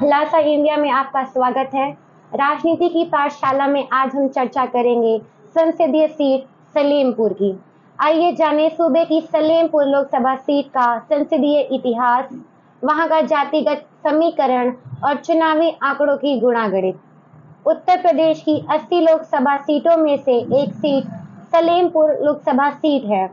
Lasa India में आपका स्वागत है। राजनीति की पाठशाला में आज हम चर्चा करेंगे संसदीय सीट सलेमपुर की। आइए जानें सूबे की सलेमपुर लोकसभा सीट का संसदीय इतिहास, वहां का जातिगत समीकरण और चुनावी आंकड़ों की गुणागणित। उत्तर प्रदेश की 80 लोकसभा सीटों में से एक सीट सलेमपुर लोकसभा सीट है।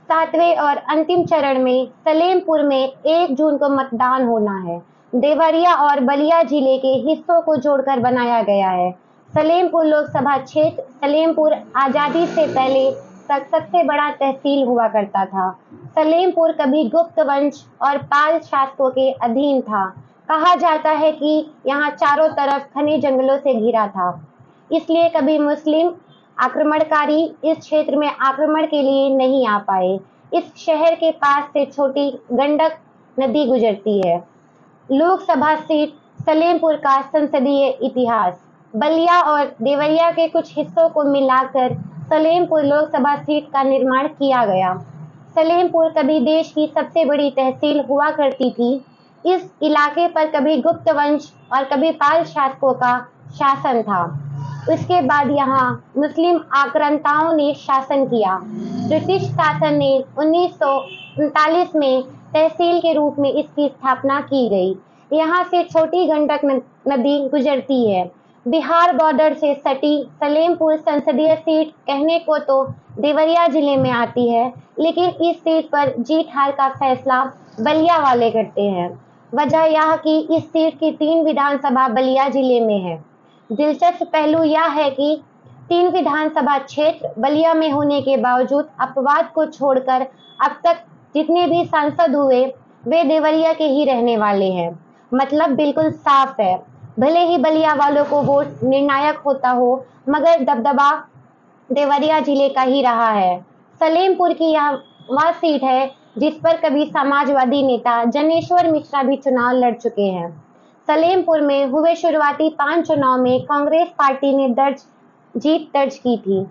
सातवें और अंतिम चरण में सलेमपुर में 1 जून को मतदान होना है। देवरिया और बलिया जिले के हिस्सों को जोड़कर बनाया गया है। सलेमपुर लोकसभा क्षेत्र सलेमपुर आजादी से पहले तक सबसे बड़ा तहसील हुआ करता था। सलेमपुर कभी गुप्त वंश और पाल शासकों के अधीन था। कहा जाता है कि यहाँ चारों तरफ घने जंगलों से घिरा था, इसलिए कभी मुस्लिम आक्रमणकारी इस क्षेत्र में आक्रमण के लिए नहीं आ पाए। इस शहर के पास से छोटी गंडक नदी गुजरती है। लोकसभा सीट सलेमपुर का संसदीय इतिहास। बलिया और देवरिया के कुछ हिस्सों को मिलाकर सलेमपुर लोकसभा सीट का निर्माण किया गया। सलेमपुर कभी देश की सबसे बड़ी तहसील हुआ करती थी। इस इलाके पर कभी गुप्त वंश और कभी पाल शासकों का शासन था। उसके बाद यहाँ मुस्लिम आक्रांताओं ने शासन किया। ब्रिटिश शासन ने 1939 में तहसील के रूप में इसकी स्थापना की गई। यहाँ से छोटी गंडक नदी गुजरती है। बिहार बॉर्डर से सटी सलेमपुर संसदीय सीट कहने को तो देवरिया जिले में आती है, लेकिन इस सीट पर जीत हार का फैसला बलिया वाले करते हैं। वजह यह कि इस सीट की 3 विधानसभा बलिया जिले में है। दिलचस्प पहलू यह है कि 3 विधानसभा क्षेत्र बलिया में होने के बावजूद अपवाद को छोड़कर अब तक जितने भी सांसद हुए वे देवरिया के ही रहने वाले हैं। मतलब बिल्कुल साफ है। भले ही बलिया वालों को वोट निर्णायक होता हो, मगर दबदबा देवरिया जिले का ही रहा है। सलेमपुर की यह वह सीट है जिस पर कभी समाजवादी नेता जनेश्वर मिश्रा भी चुनाव लड़ चुके हैं। सलेमपुर में हुए शुरुआती 5 चुनाव में कांग्रेस पार्टी ने जीत दर्ज की थी।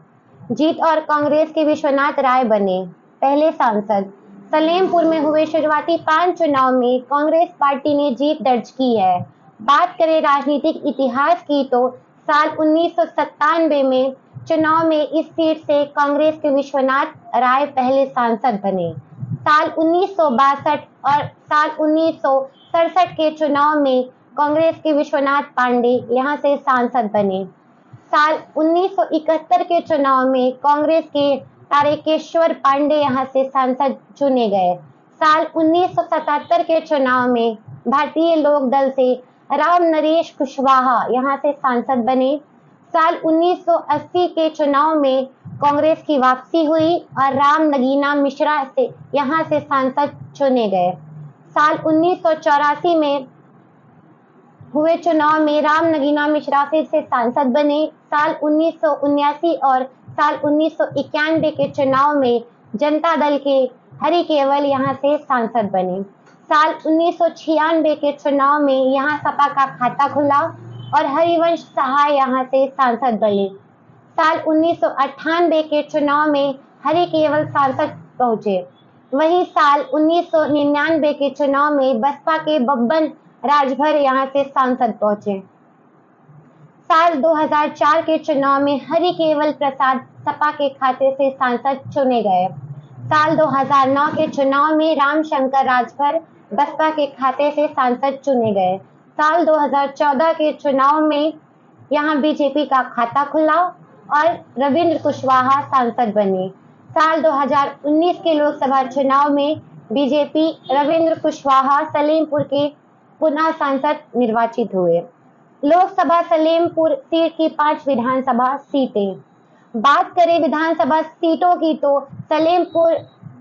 जीत और कांग्रेस के विश्वनाथ राय बने पहले सांसद। सलेमपुर में हुए शुरुआती 5 चुनाव में कांग्रेस पार्टी ने जीत दर्ज की है। बात करें राजनीतिक इतिहास की तो साल 1997 में चुनाव में इस सीट से कांग्रेस के विश्वनाथ राय पहले सांसद बने। साल 1962 और साल 1967 के चुनाव में कांग्रेस के विश्वनाथ पांडे यहां से सांसद बने। साल 1971 के चुनाव में कांग्रेस के तारकेश्वर पांडे यहां से सांसद चुने गए। साल 1977 के चुनाव में भारतीय लोक दल से राम नरेश कुशवाहा यहां से सांसद बने। साल 1980 के चुनाव में कांग्रेस की वापसी हुई और राम नगीना मिश्रा से यहां से सांसद चुने गए। साल 1984 में हुए चुनाव में राम नगीना मिश्रा फिर से सांसद बने। साल 1979 और साल 1991 के चुनाव में जनता दल के हरि केवल यहां से सांसद बने। साल 1996 के चुनाव में यहां सपा का खाता खुला और हरिवंश सहाय यहां से सांसद बने। साल 1998 के चुनाव में हरि केवल सांसद पहुंचे। वहीं साल 1999 के चुनाव में बसपा के बब्बन राजभर यहां से सांसद पहुंचे। साल 2004 के चुनाव में हरि केवल प्रसाद सपा के खाते से सांसद चुने गए। साल 2009 के चुनाव में रामशंकर राजभर बसपा के खाते से सांसद चुने गए। साल 2014 के चुनाव में यहां बीजेपी का खाता खुला और रविंद्र कुशवाहा सांसद बने। साल 2019 के लोकसभा चुनाव में बीजेपी रविंद्र कुशवाहा सलेमपुर के पुनः सांसद निर्वाचित हुए। लोकसभा सलेमपुर सीट की 5 विधानसभा सीटें। बात करें विधानसभा सीटों की तो सलेमपुर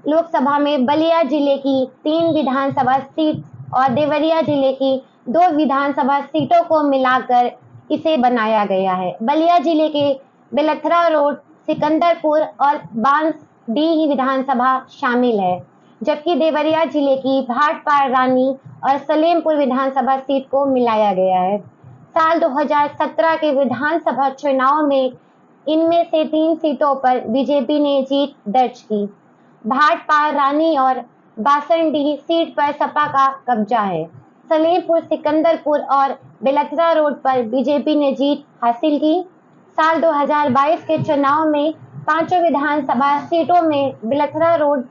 लोकसभा में बलिया जिले की 3 विधानसभा सीट और देवरिया जिले की 2 विधानसभा सीटों को मिलाकर इसे बनाया गया है। बलिया जिले के बेलथरा रोड, सिकंदरपुर और बांसडीह विधानसभा शामिल है, जबकि देवरिया जिले की भाटपार रानी और सलेमपुर विधानसभा सीट को मिलाया गया है। साल 2017 के विधानसभा चुनाव में इनमें से 3 सीटों पर बीजेपी ने जीत दर्ज की। भाटपार रानी और बांसडीह सीट पर सपा का कब्जा है। सलेमपुर, सिकंदरपुर और बेलथरा रोड पर बीजेपी ने जीत हासिल की। साल 2022 के चुनाव में पांचों विधानसभा सीटों में बेलथरा रोड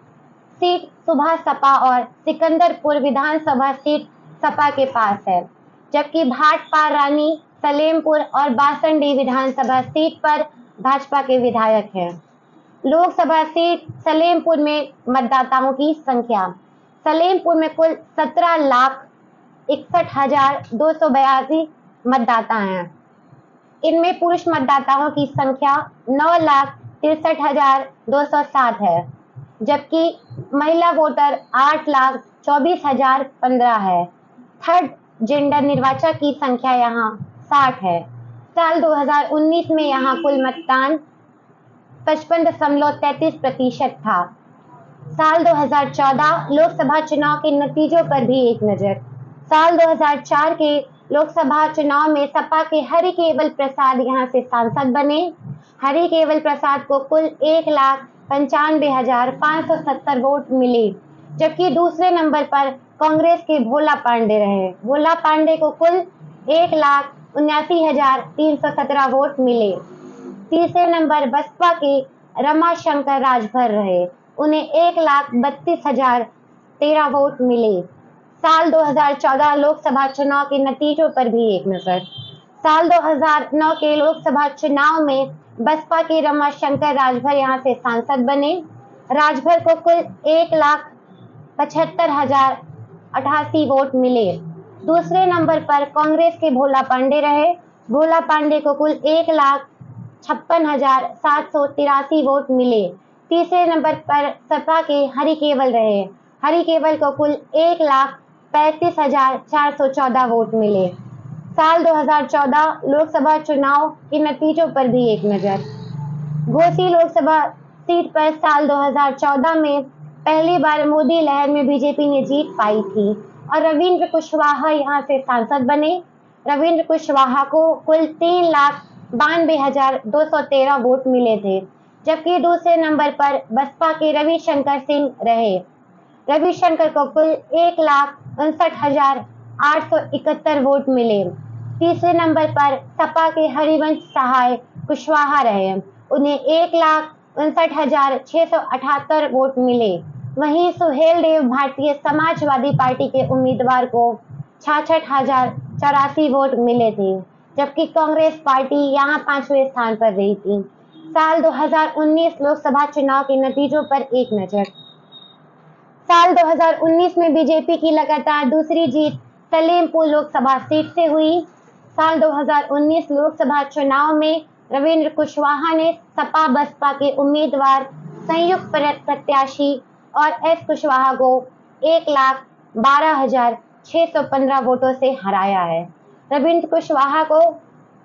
सीट सुभाष सपा और सिकंदरपुर विधानसभा सीट सपा के पास है, जबकि भाटपार, रानी, सलेमपुर और बासंडी विधानसभा सीट पर भाजपा के विधायक हैं। लोकसभा सीट सलेमपुर में मतदाताओं की संख्या। सलेमपुर में कुल 17,61,282 मतदाता हैं। इनमें पुरुष मतदाताओं की संख्या 9,63,207 है, जबकि महिला वोटर 8,24,015 है। थर्ड जेंडर निर्वाचक की संख्या यहाँ 60 है। साल 2019 में यहाँ कुल मतदान 55.33% था। साल 2014 लोकसभा चुनाव के नतीजों पर भी एक नजर। साल 2004 के लोकसभा चुनाव में सपा के हरिकेवल प्रसाद यहाँ से सांसद बने। हरिकेवल प्रसाद को कुल 1,95,570 वोट मिले, जबकि दूसरे नंबर पर कांग्रेस के भोला पांडे रहे। भोला पांडे को कुल 1,79,317 वोट मिले। तीसरे नंबर बसपा के रमाशंकर राजभर रहे, उन्हें 1,32,013 वोट मिले। साल 2014 लोकसभा चुनाव के नतीजों पर भी एक नजर। साल 2009 के लोकसभा चुनाव में बसपा के रमाशंकर राजभर यहाँ से सांसद बने। राजभर को कुल 1,75,088 वोट मिले। दूसरे नंबर पर कांग्रेस के भोला पांडे रहे। भोला पांडे को कुल 1,56,783 वोट मिले। तीसरे नंबर पर सपा के हरिकेवल रहे। हरिकेवल को कुल 1,35,414 वोट मिले। साल 2014 लोकसभा चुनाव के नतीजों पर भी एक नजर। घोसी लोकसभा सीट पर साल 2014 में पहली बार मोदी लहर में बीजेपी ने जीत पाई थी और रविंद्र कुशवाहा यहाँ से सांसद बने। रविंद्र कुशवाहा को कुल 3,92,213 वोट मिले थे, जबकि दूसरे नंबर पर बसपा के रविशंकर सिंह रहे। रविशंकर को कुल 1,59,871 वोट मिले। तीसरे नंबर पर सपा के हरिवंश सहाय कुशवाहा रहे, उन्हें 1,59,678 वोट मिले। वहीं सुहेल देव भारतीय समाजवादी पार्टी के उम्मीदवार को 66,084 वोट मिले थे, जबकि कांग्रेस पार्टी यहाँ 5वें स्थान पर रही थी। साल 2019 लोकसभा चुनाव के नतीजों पर एक नजर। साल 2019 में बीजेपी की लगातार दूसरी जीत सलेमपुर लोकसभा सीट से हुई। साल 2019 लोकसभा चुनाव में रविंद्र कुशवाहा ने सपा बसपा के उम्मीदवार संयुक्त प्रत्याशी और एस कुशवाहा को 1,12,615 वोटों से हराया है। रविंद्र कुशवाहा को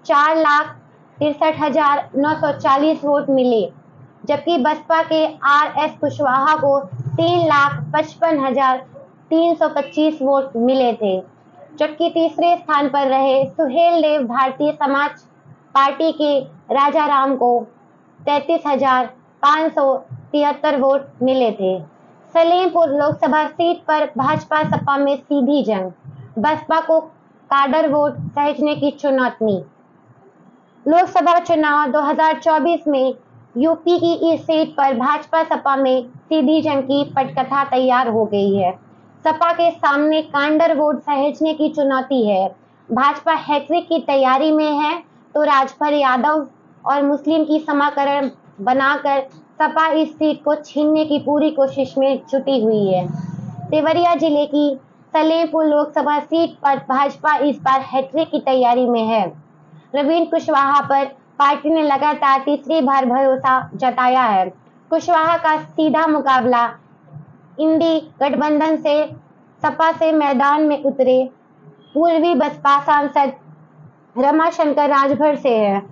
4,63,940 वोट मिले, जबकि बसपा के आर.एस. कुशवाहा को 3,55,325 वोट मिले थे। जबकि तीसरे स्थान पर रहे सुहेल देव भारतीय समाज पार्टी के राजाराम को 33,573 वोट मिले थे। सलेमपुर लोकसभा सीट पर भाजपा सपा में सीधी जंग। बसपा को काडर वोट सहेजने की चुनौती। लोकसभा चुनाव 2024 में यूपी की इस सीट पर भाजपा सपा में सीधी जंग की पटकथा तैयार हो गई है। सपा के सामने कांडर वोट सहेजने की चुनौती है। भाजपा हैट्रिक की तैयारी में है तो राजभर यादव और मुस्लिम की समीकरण बनाकर सपा इस सीट को छीनने की पूरी कोशिश में जुटी हुई है। देवरिया जिले की सलेमपुर लोकसभा सीट पर भाजपा इस बार हैट्रिक की तैयारी में है। रविंद्र कुशवाहा पर पार्टी ने लगातार तीसरी बार भरोसा जताया है। कुशवाहा का सीधा मुकाबला इंडी गठबंधन से सपा से मैदान में उतरे पूर्वी बसपा सांसद रमाशंकर राजभर से है।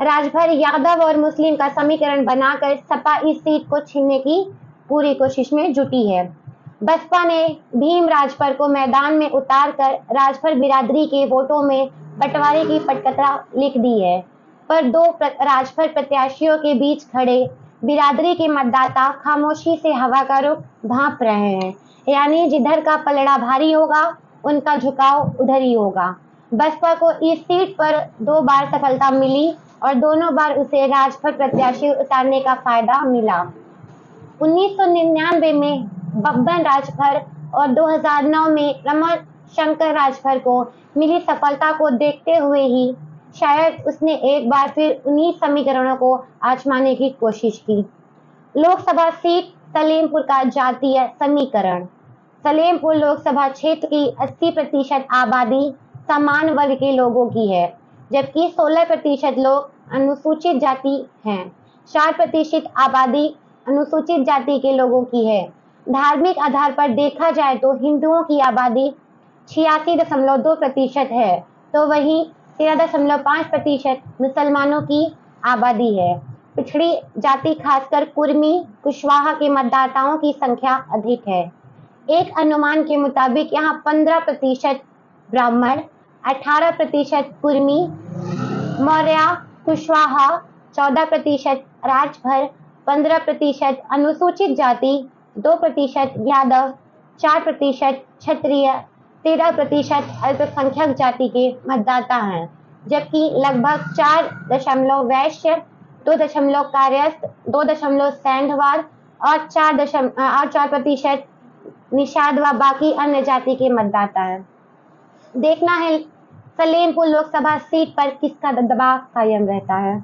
राजभर यादव और मुस्लिम का समीकरण बनाकर सपा इस सीट को छीनने की पूरी कोशिश में जुटी है। बसपा ने भीम राजभर को मैदान में उतारकर राजभर बिरादरी के वोटों में बंटवारे की पटकथा लिख दी है, पर दो राजभर प्रत्याशियों के बीच खड़े बिरादरी के मतदाता खामोशी से हवा का रुख भांप रहे हैं। यानी जिधर का पलड़ा भारी होगा उनका झुकाव उधर ही होगा। बसपा को इस सीट पर 2 बार सफलता मिली और दोनों बार उसे राजभर प्रत्याशी उतारने का फायदा मिला। 1999 में बब्बन राजभर और 2009 में रमाशंकर राजभर को मिली सफलता को देखते हुए ही शायद उसने एक बार फिर उन्हीं समीकरणों को आजमाने की कोशिश की। लोकसभा सीट सलेमपुर का जातीय समीकरण। सलेमपुर लोकसभा क्षेत्र की 80% आबादी समान वर्ग के लोगों की है, जबकि 16% लोग अनुसूचित जाति हैं। 4% आबादी अनुसूचित जाति के लोगों की है। धार्मिक आधार पर देखा जाए तो हिंदुओं की आबादी 86.2% है, तो वहीं 13.5% मुसलमानों की आबादी है। पिछड़ी जाति खासकर कुर्मी कुशवाहा के मतदाताओं की संख्या अधिक है। एक अनुमान के मुताबिक यहाँ 15% ब्राह्मण, 18% कुर्मी, मौर्य कुशवाहा, 14% राजभर, 15% अनुसूचित जाति, 2% यादव, 4% क्षत्रिय, 13% अल्पसंख्यक जाति के मतदाता हैं, जबकि लगभग 4 वैश्य, 2 कायस्थ, 2 सैंधवाद और 4% निषाद व बाकी अन्य जाति के मतदाता हैं। देखना है सलेमपुर लोकसभा सीट पर किसका दबदबा कायम रहता है।